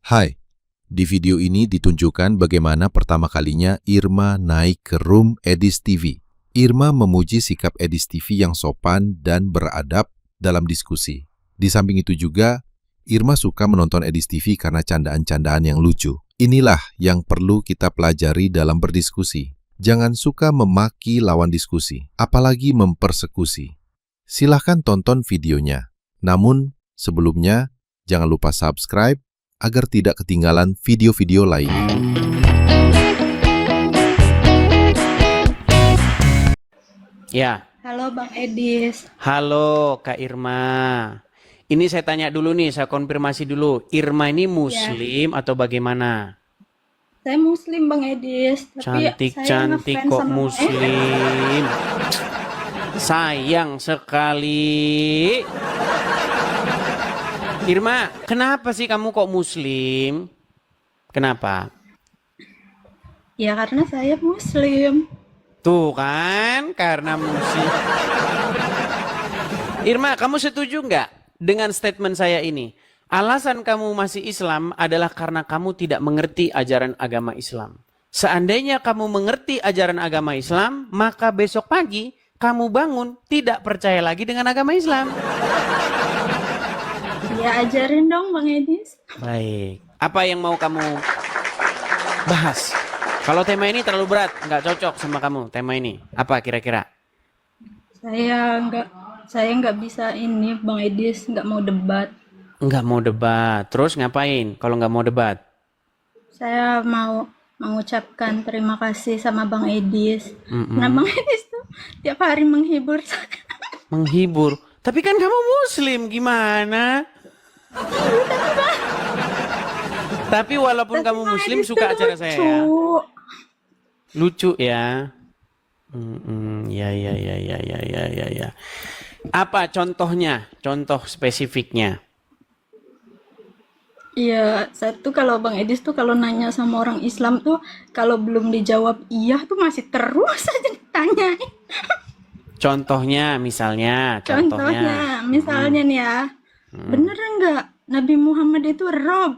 Hai, di video ini ditunjukkan bagaimana pertama kalinya Irma naik ke room Edis TV. Irma memuji sikap Edis TV yang sopan dan beradab dalam diskusi. Di samping itu juga, Irma suka menonton Edis TV karena candaan-candaan yang lucu. Inilah yang perlu kita pelajari dalam berdiskusi. Jangan suka memaki lawan diskusi, apalagi mempersekusi. Silahkan tonton videonya. Namun, sebelumnya, jangan lupa subscribe agar tidak ketinggalan video-video lainnya. Ya. Halo Bang Edis. Halo Kak Irma. Ini saya tanya dulu nih, saya konfirmasi dulu. Irma ini muslim atau bagaimana? Saya muslim Bang Edis, tapi saya Cantik-cantik ngefans kok sama muslim. Sayang sekali. Irma, kenapa sih kamu kok muslim? Kenapa? Ya karena saya muslim. Tuh kan, karena muslim. Irma, kamu setuju nggak dengan statement saya ini? Alasan kamu masih Islam adalah karena kamu tidak mengerti ajaran agama Islam. Seandainya kamu mengerti ajaran agama Islam, maka besok pagi kamu bangun tidak percaya lagi dengan agama Islam. Ya ajarin dong Bang Edis. Baik. Apa yang mau kamu bahas? Kalau tema ini terlalu berat, nggak cocok sama kamu tema ini. Apa kira-kira? Saya nggak bisa ini Bang Edis, nggak mau debat. Nggak mau debat. Terus ngapain kalau nggak mau debat? Saya mau mengucapkan terima kasih sama Bang Edis. Nah Bang Edis tuh tiap hari menghibur saya. Menghibur? Tapi kan kamu muslim, gimana? Tapi walaupun kamu muslim suka acara saya ya? Lucu ya? Ya. Apa contohnya? Contoh spesifiknya? Iya, satu kalau Bang Edis tuh kalau nanya sama orang Islam tuh kalau belum dijawab iya tuh masih terus aja ditanyain. Contohnya misalnya. Misalnya nih ya, bener nggak Nabi Muhammad itu Rob?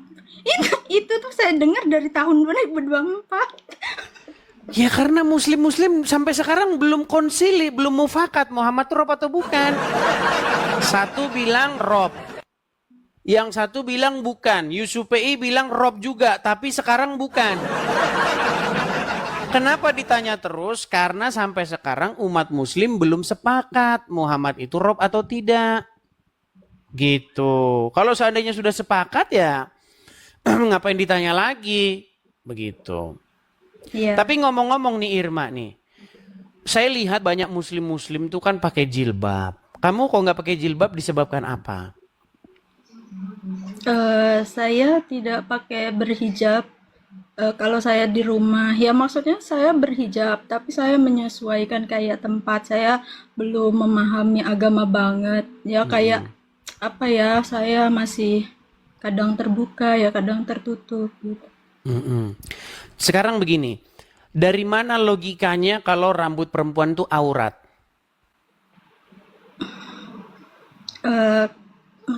Itu tuh saya dengar dari tahun 2024. Ya karena muslim-muslim sampai sekarang belum konsili, belum mufakat Muhammad itu Rob atau bukan. Satu bilang Rob. Yang satu bilang bukan. Yusufi bilang Rob juga, tapi sekarang bukan. Kenapa ditanya terus? Karena sampai sekarang umat muslim belum sepakat Muhammad itu Rob atau tidak. Gitu. Kalau seandainya sudah sepakat ya ngapain ditanya lagi? Begitu. Iya. Tapi ngomong-ngomong nih Irma nih. Saya lihat banyak muslim-muslim tuh kan pakai jilbab. Kamu kok nggak pakai jilbab disebabkan apa? Saya tidak pakai berhijab. Kalau saya di rumah, ya maksudnya saya berhijab, tapi saya menyesuaikan kayak tempat. Saya belum memahami agama banget. Ya kayak apa ya? Saya masih kadang terbuka ya, kadang tertutup gitu. Sekarang begini, dari mana logikanya kalau rambut perempuan itu aurat?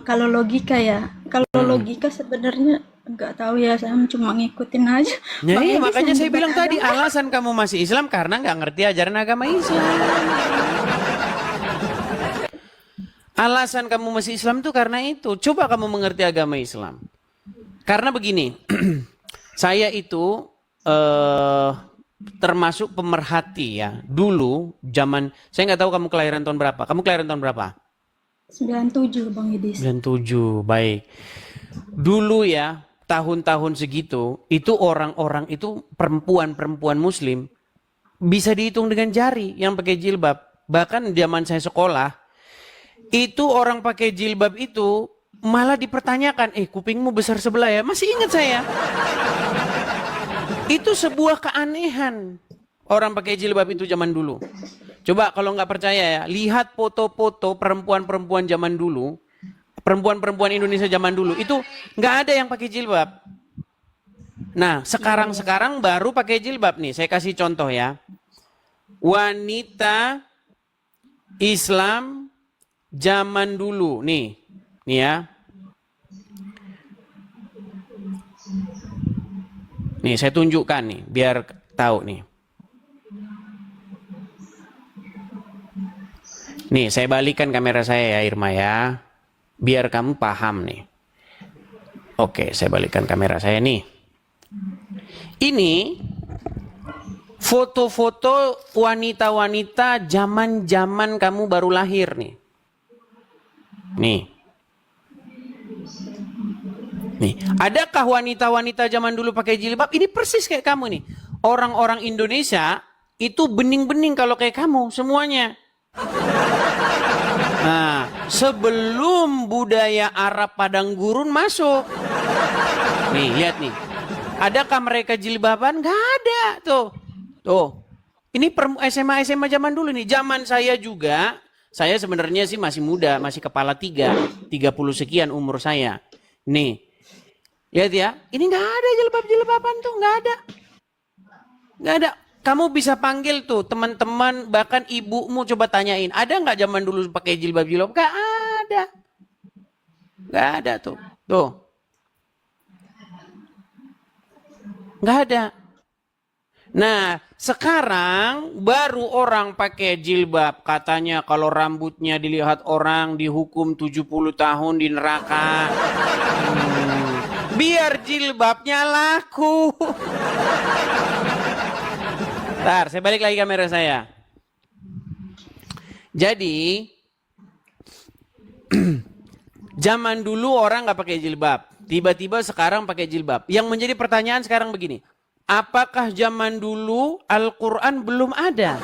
Kalau logika ya, logika sebenarnya nggak tahu ya, saya cuma ngikutin aja. Ya, Bang iya, Edis makanya yang saya bilang debat tadi agama. alasan kamu masih Islam karena nggak ngerti ajaran agama Islam. Alasan kamu masih Islam itu karena itu. Coba kamu mengerti agama Islam. Karena begini, saya itu termasuk pemerhati ya. Dulu zaman, saya nggak tahu kamu kelahiran tahun berapa. Kamu kelahiran tahun berapa? 97 Bang Edis. 97, baik. Dulu ya, tahun-tahun segitu, itu orang-orang itu perempuan-perempuan muslim bisa dihitung dengan jari yang pakai jilbab. Bahkan zaman saya sekolah, itu orang pakai jilbab itu malah dipertanyakan, kupingmu besar sebelah ya. Masih ingat saya. Itu sebuah keanehan orang pakai jilbab itu zaman dulu. Coba kalau nggak percaya ya, lihat foto-foto perempuan-perempuan zaman dulu, perempuan-perempuan Indonesia zaman dulu, itu nggak ada yang pakai jilbab. Nah, sekarang baru pakai jilbab nih. Saya kasih contoh ya. Wanita Islam zaman dulu nih ya. Nih, saya tunjukkan nih, biar tahu nih. Nih, saya balikan kamera saya ya, Irma ya. Biar kamu paham nih. Oke, saya balikan kamera saya nih. Ini foto-foto wanita-wanita zaman-zaman kamu baru lahir nih. Nih. Nih, adakah wanita-wanita zaman dulu pakai jilbab? Ini persis kayak kamu nih. Orang-orang Indonesia itu bening-bening kalau kayak kamu semuanya. Nah, sebelum budaya Arab padang gurun masuk. Nih, lihat nih. Adakah mereka jilbaban? Gak ada tuh. Tuh. Ini SMA zaman dulu nih. Zaman saya juga, saya sebenarnya sih masih muda, masih kepala 30 sekian umur saya. Nih. Lihat ya, ini nggak ada jilbab-jilbaban tuh, nggak ada. Nggak ada. Kamu bisa panggil tuh teman-teman, bahkan ibumu coba tanyain, ada nggak zaman dulu pakai jilbab-jilbab? Nggak ada. Nggak ada tuh. Tuh. Nggak ada. Nah, sekarang baru orang pakai jilbab. Katanya kalau rambutnya dilihat orang dihukum 70 tahun di neraka. Biar jilbabnya laku. Ntar, saya balik lagi kamera saya. Jadi, zaman dulu orang nggak pakai jilbab. Tiba-tiba sekarang pakai jilbab. Yang menjadi pertanyaan sekarang begini. Apakah zaman dulu Al-Quran belum ada?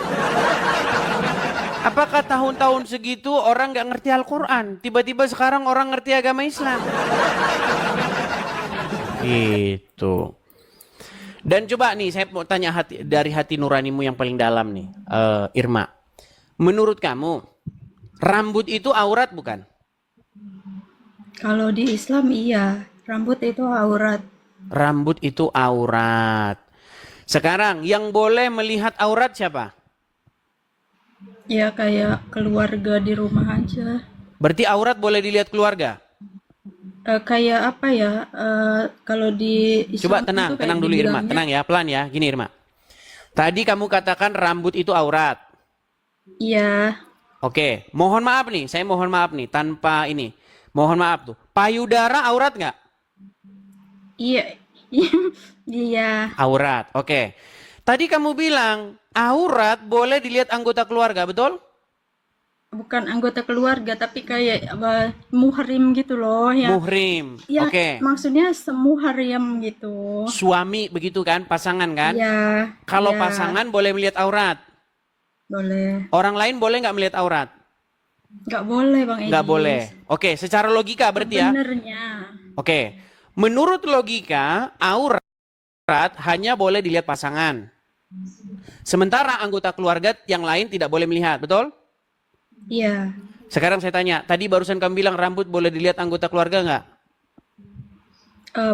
Apakah tahun-tahun segitu orang nggak ngerti Al-Quran? Tiba-tiba sekarang orang ngerti agama Islam? Gitu. Dan coba nih saya mau tanya dari hati nuranimu yang paling dalam nih, Irma. Menurut kamu, rambut itu aurat bukan? Kalau di Islam iya, rambut itu aurat. Rambut itu aurat. Sekarang yang boleh melihat aurat siapa? Ya kayak keluarga di rumah aja. Berarti aurat boleh dilihat keluarga? Kayak apa ya? Kalau di Coba Islam tenang, itu kayak tenang dulu Irma, dibilangnya, tenang ya, pelan ya. Gini Irma. Tadi kamu katakan rambut itu aurat. iya, Oke, mohon maaf nih, saya mohon maaf nih, tanpa ini. Mohon maaf tuh. Payudara aurat nggak? iya, iya, Aurat, oke. Tadi kamu bilang aurat boleh dilihat anggota keluarga, betul? bukan anggota keluarga tapi kayak muhrim gitu loh ya. Muhrim, Ya, oke. maksudnya semuhrim gitu. Suami begitu kan, pasangan kan? Iya, Kalau iya, pasangan boleh melihat aurat. boleh. Orang lain boleh nggak melihat aurat? Nggak boleh Bang Nggak Edi. boleh. Oke, secara logika berarti ya. Sebenarnya. Oke, menurut logika aurat hanya boleh dilihat pasangan. Sementara anggota keluarga yang lain tidak boleh melihat, betul? Iya, Sekarang saya tanya, tadi barusan kamu bilang rambut boleh dilihat anggota keluarga nggak?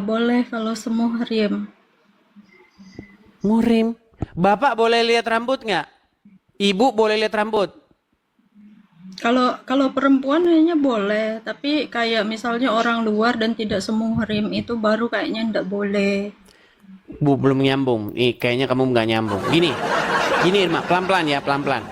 boleh kalau semuhrim. Muhrim. Bapak boleh lihat rambut nggak? Ibu boleh lihat rambut? Kalau kalau perempuan kayaknya boleh, tapi kayak misalnya orang luar dan tidak semuhrim itu baru kayaknya nggak boleh. Bu, belum nyambung. Nih, kayaknya kamu nggak nyambung. Gini Irma, pelan-pelan ya, pelan-pelan.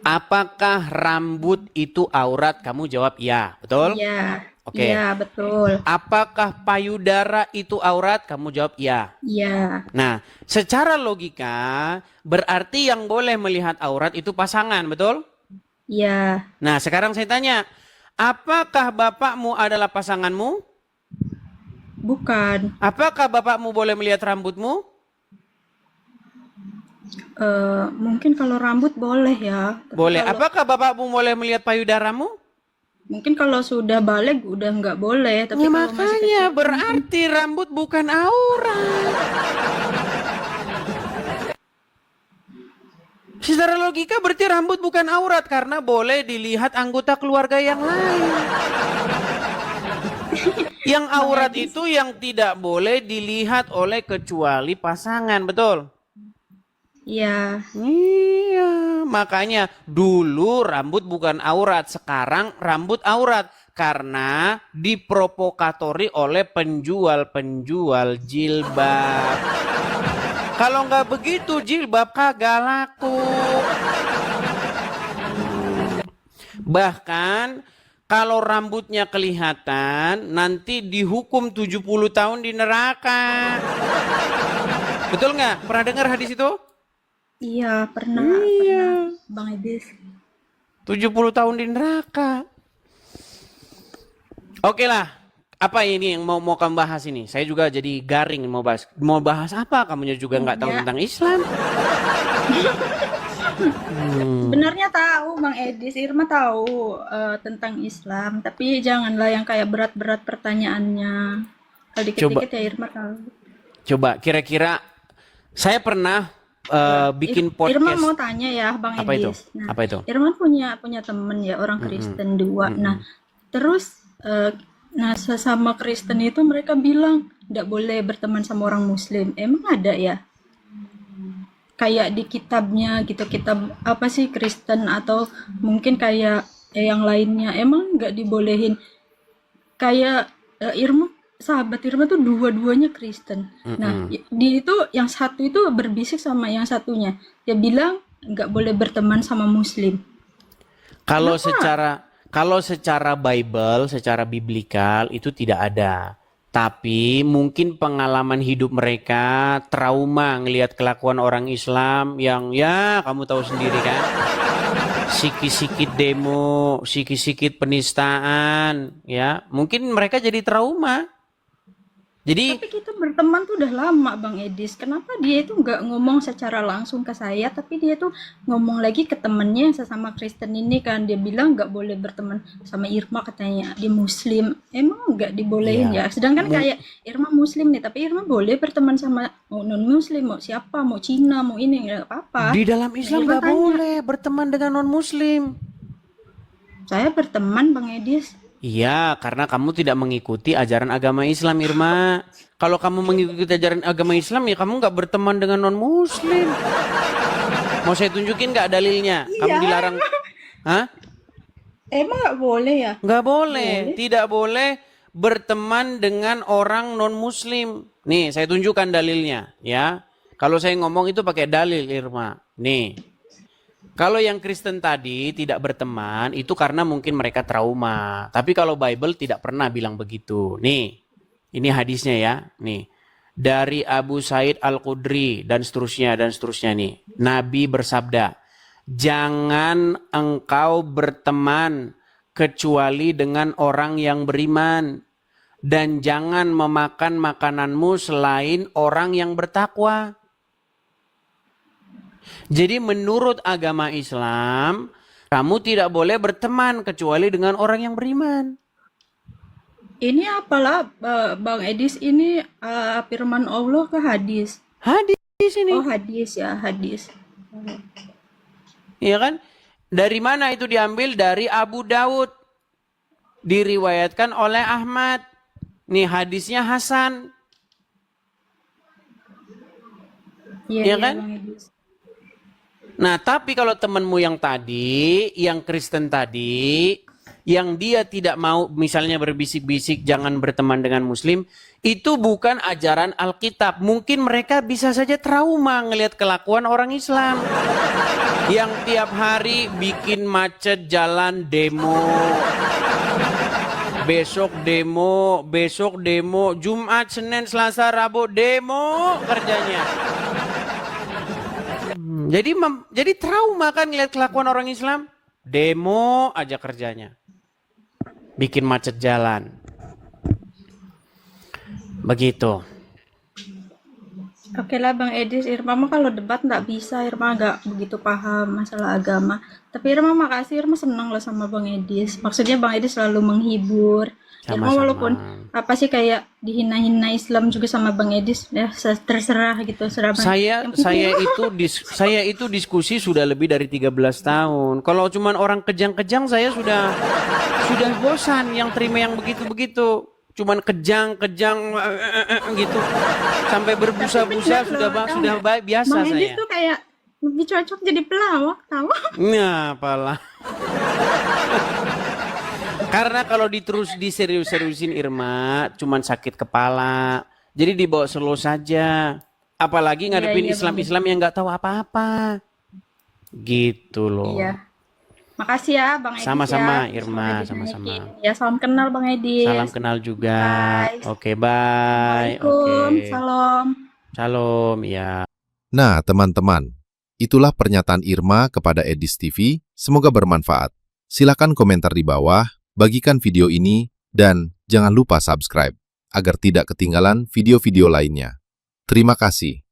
Apakah rambut itu aurat? Kamu jawab ya, betul? Iya, Oke. iya betul. Apakah payudara itu aurat? Kamu jawab ya. Iya, Nah, secara logika berarti yang boleh melihat aurat itu pasangan, betul? iya, Nah, sekarang saya tanya, apakah bapakmu adalah pasanganmu? bukan. Apakah bapakmu boleh melihat rambutmu? Mungkin kalau rambut boleh ya. Tapi Boleh. kalau Apakah bapakmu boleh melihat payudaramu? mungkin kalau sudah balik udah nggak boleh. Tapi Ya kalau masih makanya kecil, berarti rambut bukan aurat. Secara logika berarti rambut bukan aurat karena boleh dilihat anggota keluarga yang lain. Yang aurat itu yang tidak boleh dilihat oleh kecuali pasangan, betul? iya, Iya, makanya dulu rambut bukan aurat, sekarang rambut aurat. karena diprovokatori oleh penjual-penjual jilbab. Kalau nggak begitu jilbab kagak laku. Bahkan kalau rambutnya kelihatan nanti dihukum 70 tahun di neraka. Betul nggak? Pernah dengar hadis itu? Iya, pernah, Bang Edis. 70 tahun di neraka. Oke lah, apa ini yang mau kamu bahas ini? Saya juga jadi garing mau bahas. Mau bahas apa? Kamunya juga nggak tahu tentang Islam. Sebenarnya tahu Bang Edis, Irma tahu tentang Islam, tapi janganlah yang kayak berat-berat pertanyaannya. Kalau dikit-dikit ya Irma tahu. Coba kira-kira saya pernah bikin podcast. Irma mau tanya ya Bang Apa itu? Edis. Nah, Apa itu? Irma punya temen ya orang Kristen dua. Nah, terus sesama Kristen itu mereka bilang tidak boleh berteman sama orang Muslim. Emang ada ya? Kayak di kitabnya gitu, kitab apa sih Kristen atau mungkin kayak yang lainnya emang nggak dibolehin? Kayak sahabat Irma tuh dua-duanya Kristen. Nah, di itu yang satu itu berbisik sama yang satunya. Dia bilang nggak boleh berteman sama Muslim. Kalau secara Bible, secara biblikal itu tidak ada. Tapi mungkin pengalaman hidup mereka trauma ngelihat kelakuan orang Islam yang ya kamu tahu sendiri kan. Sikit-sikit demo, sikit-sikit penistaan, ya. Mungkin mereka jadi trauma. Jadi Tapi kita berteman tuh udah lama Bang Edis. Kenapa dia itu nggak ngomong secara langsung ke saya, tapi dia tuh ngomong lagi ke temennya yang sesama Kristen ini kan. Dia bilang nggak boleh berteman sama Irma katanya. Dia Muslim. Emang nggak dibolehin ya? Sedangkan kayak Irma Muslim nih, tapi Irma boleh berteman sama mau non Muslim, mau siapa, mau Cina, mau ini nggak apa-apa. di dalam Islam Irma nggak tanya. boleh berteman dengan non-Muslim. Saya berteman Bang Edis. Iya, karena kamu tidak mengikuti ajaran agama Islam, Irma. Kalau kamu mengikuti ajaran agama Islam, ya kamu nggak berteman dengan non-Muslim. Mau saya tunjukin nggak dalilnya? Kamu dilarang. Hah? Emang nggak boleh ya? Nggak boleh. Tidak boleh berteman dengan orang non-Muslim. Nih, saya tunjukkan dalilnya, ya. Kalau saya ngomong itu pakai dalil, Irma. Nih. Kalau yang Kristen tadi tidak berteman, itu karena mungkin mereka trauma. Tapi kalau Bible tidak pernah bilang begitu. Nih, ini hadisnya ya. Nih, dari Abu Said Al-Khudri dan seterusnya nih. Nabi bersabda, jangan engkau berteman kecuali dengan orang yang beriman. Dan jangan memakan makananmu selain orang yang bertakwa. Jadi menurut agama Islam, kamu tidak boleh berteman kecuali dengan orang yang beriman. Ini apalah Bang Edis, ini firman Allah ke hadis? Hadis ini. Oh hadis ya, hadis. Iya kan? Dari mana itu diambil? Dari Abu Daud. Diriwayatkan oleh Ahmad. Nih hadisnya Hasan. Iya kan? Bang Edis. Nah, tapi kalau temanmu yang tadi, yang Kristen tadi, yang dia tidak mau misalnya berbisik-bisik jangan berteman dengan Muslim, itu bukan ajaran Alkitab. Mungkin mereka bisa saja trauma ngelihat kelakuan orang Islam. Yang tiap hari bikin macet jalan demo. Besok demo, Jumat, Senin, Selasa, Rabu demo kerjanya. Jadi trauma kan ngeliat kelakuan orang Islam. Demo aja kerjanya. Bikin macet jalan. Begitu. Oke lah Bang Edis, Irma mah kalau debat nggak bisa, Irma nggak begitu paham masalah agama. Tapi Irma makasih, Irma senang lah sama Bang Edis. Maksudnya Bang Edis selalu menghibur. Irma Sama-sama. walaupun apa sih kayak dihina-hina Islam juga sama Bang Edis, ya terserah gitu. Saya itu diskusi sudah lebih dari 13 tahun. Kalau cuman orang kejang-kejang saya sudah bosan yang terima yang begitu-begitu. Cuman kejang-kejang gitu. Sampai berbusa-busa sudah biasa Bang Edis saya. tuh kayak lebih cocok jadi pelawak, tahu? Nah, apalah. Karena kalau terus diserius-seriusin Irma, cuman sakit kepala. Jadi dibawa slow saja. Apalagi ngadepin Iya, Bang Edi. Islam-Islam yang nggak tahu apa-apa. Gitu loh. Iya. Makasih ya Bang Edis Sama-sama ya, Irma, sudah sama-sama. dinaikin. Ya salam kenal Bang Edis. Salam kenal juga. Bye. Oke, bye. Assalamualaikum. Oke. Salam. Shalom, ya. Nah, teman-teman, itulah pernyataan Irma kepada Edis TV. Semoga bermanfaat. Silakan komentar di bawah, bagikan video ini, dan jangan lupa subscribe agar tidak ketinggalan video-video lainnya. Terima kasih.